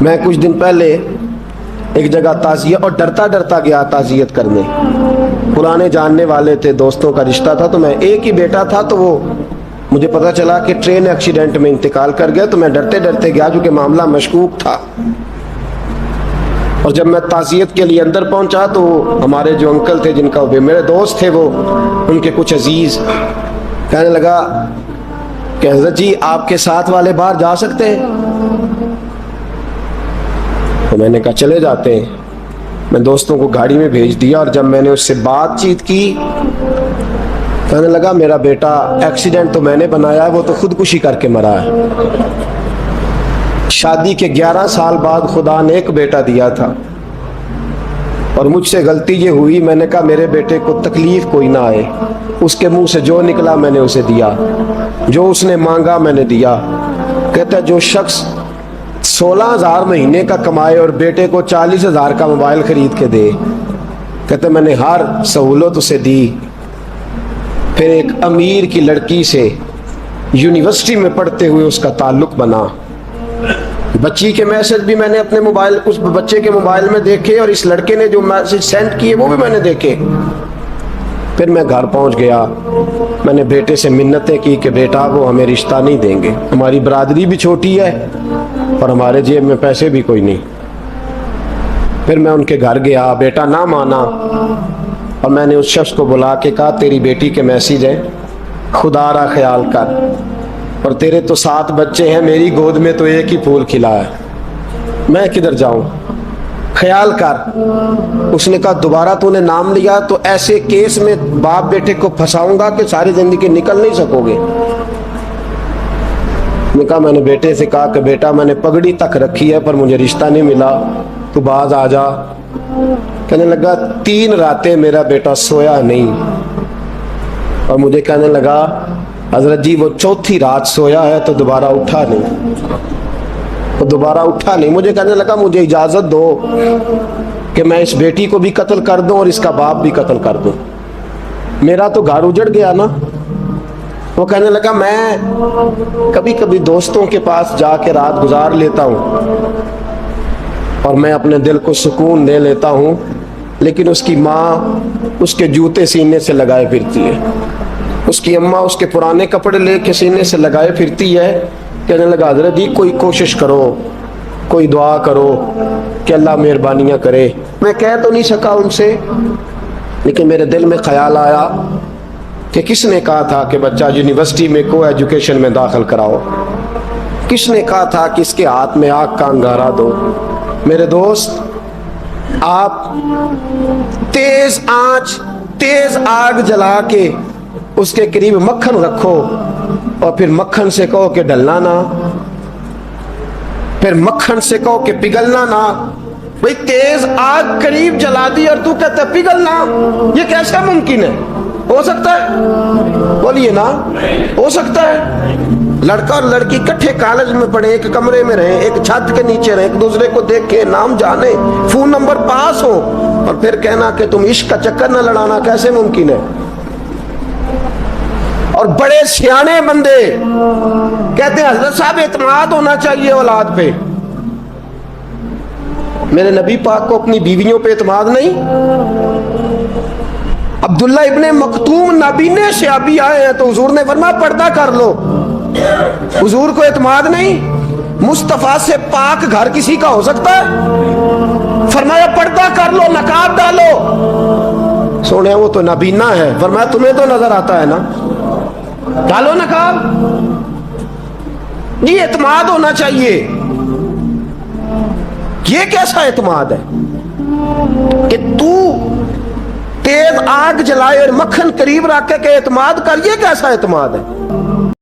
میں کچھ دن پہلے ایک جگہ تعزیت اور ڈرتا ڈرتا گیا تعزیت کرنے. پرانے جاننے والے تھے, دوستوں کا رشتہ تھا, تو میں ایک ہی بیٹا تھا, تو وہ مجھے پتا چلا کہ ٹرین ایکسیڈنٹ میں انتقال کر گیا. تو میں ڈرتے ڈرتے گیا جو کہ معاملہ مشکوک تھا. اور جب میں تعزیت کے لیے اندر پہنچا تو ہمارے جو انکل تھے, جن کا میرے دوست تھے, وہ ان کے کچھ عزیز کہنے لگا کہ حضرت جی آپ کے ساتھ والے باہر جا سکتے ہیں؟ تو میں نے کہا چلے جاتے ہیں. میں دوستوں کو گاڑی میں بھیج دیا, اور جب میں نے اس سے بات چیت کی, کہنے لگا میرا بیٹا ایکسیڈنٹ تو میں نے بنایا ہے, وہ تو خودکشی کر کے مرا ہے. شادی کے 11 سال بعد خدا نے ایک بیٹا دیا تھا, اور مجھ سے غلطی یہ ہوئی, میں نے کہا میرے بیٹے کو تکلیف کوئی نہ آئے. اس کے منہ سے جو نکلا میں نے اسے دیا, جو اس نے مانگا میں نے دیا. کہتا ہے جو شخص 16,000 مہینے کا کمائے اور بیٹے کو 40,000 کا موبائل خرید کے دے, کہتے میں نے ہر سہولت اسے دی. پھر ایک امیر کی لڑکی سے یونیورسٹی میں پڑھتے ہوئے اس کا تعلق بنا. بچی کے میسج بھی میں نے اپنے موبائل, اس بچے کے موبائل میں دیکھے, اور اس لڑکے نے جو میسج سینڈ کیے وہ بھی میں نے دیکھے. پھر میں گھر پہنچ گیا, میں نے بیٹے سے منتیں کی کہ بیٹا وہ ہمیں رشتہ نہیں دیں گے, ہماری برادری بھی چھوٹی ہے اور ہمارے جیب میں پیسے بھی کوئی نہیں. پھر میں ان کے گھر گیا, بیٹا نہ مانا, اور میں نے اس شخص کو بلا کے کہا تیری بیٹی کے میسج ہیں, خدا را خیال کر, اور تیرے تو 7 بچے ہیں, میری گود میں تو ایک ہی پھول کھلا ہے, میں کدھر جاؤں, خیال کر. اس نے کہا دوبارہ تو نے نام لیا تو ایسے کیس میں باپ بیٹے کو پھنساؤں گا کہ ساری زندگی نکل نہیں سکو گے. میں کہا, میں نے بیٹے سے کہا کہ بیٹا میں نے پگڑی تک رکھی ہے پر مجھے رشتہ نہیں ملا, تو باز آ جا. کہنے لگا 3 راتیں میرا بیٹا سویا نہیں, اور مجھے کہنے لگا حضرت جی وہ 4تھی رات سویا ہے تو دوبارہ اٹھا نہیں, وہ دوبارہ اٹھا نہیں. مجھے کہنے لگا مجھے اجازت دو کہ میں اس بیٹی کو بھی قتل کر دوں اور اس کا باپ بھی قتل کر دوں, میرا تو گھر اجڑ گیا نا. وہ کہنے لگا میں کبھی کبھی دوستوں کے پاس جا کے رات گزار لیتا ہوں اور میں اپنے دل کو سکون دے لیتا ہوں, لیکن اس کی ماں اس کے جوتے سینے سے لگائے پھرتی ہے, اس کی اماں اس کے پرانے کپڑے لے کے سینے سے لگائے پھرتی ہے. کہنے لگا حضرت جی کوئی کوشش کرو, کوئی دعا کرو کہ اللہ مہربانیاں کرے. میں کہہ تو نہیں سکا ان سے, لیکن میرے دل میں خیال آیا کہ کس نے کہا تھا کہ بچہ یونیورسٹی میں کو ایجوکیشن میں داخل کراؤ, کس نے کہا تھا کہ اس کے ہاتھ میں آگ کا انگارہ دو. میرے دوست, آپ تیز آنچ تیز آگ جلا کے اس کے قریب مکھن رکھو, اور پھر مکھن سے کہو کہ ڈلنا نہ, پھر مکھن سے کہو کہ پگھلنا نہ. بھئی تیز آگ قریب جلا دی اور تو کہتا ہے پگھلنا, یہ کیسے ممکن ہے؟ ہو سکتا ہے؟ بولیے نا, ہو سکتا ہے؟ لڑکا اور لڑکی کٹھے کالج میں پڑھے, ایک کمرے میں رہیں, ایک چھت کے نیچے رہیں, ایک دوسرے کو دیکھیں, نام جانے, فون نمبر پاس ہو, اور پھر کہنا کہ تم عشق کا چکر نہ لڑانا, کیسے ممکن ہے؟ اور بڑے سیانے بندے کہتے ہیں حضرت صاحب اعتماد ہونا چاہیے اولاد پہ. میرے نبی پاک کو اپنی بیویوں پہ اعتماد نہیں؟ عبداللہ ابن مکتوم نابینے سے ابھی آئے ہیں تو حضور نے فرمایا پردہ کر لو, حضور کو اعتماد نہیں؟ مصطفیٰ سے پاک گھر کسی کا ہو سکتا ہے؟ فرمایا پردہ کر لو, نقاب ڈالو. سونے وہ تو نابینا ہے, فرمایا تمہیں تو نظر آتا ہے نا, ڈالو نقاب. یہ اعتماد ہونا چاہیے. یہ کیسا اعتماد ہے کہ تو تیز آگ جلائے اور مکھن قریب رکھ کے اعتماد کر, یہ کیسا اعتماد ہے؟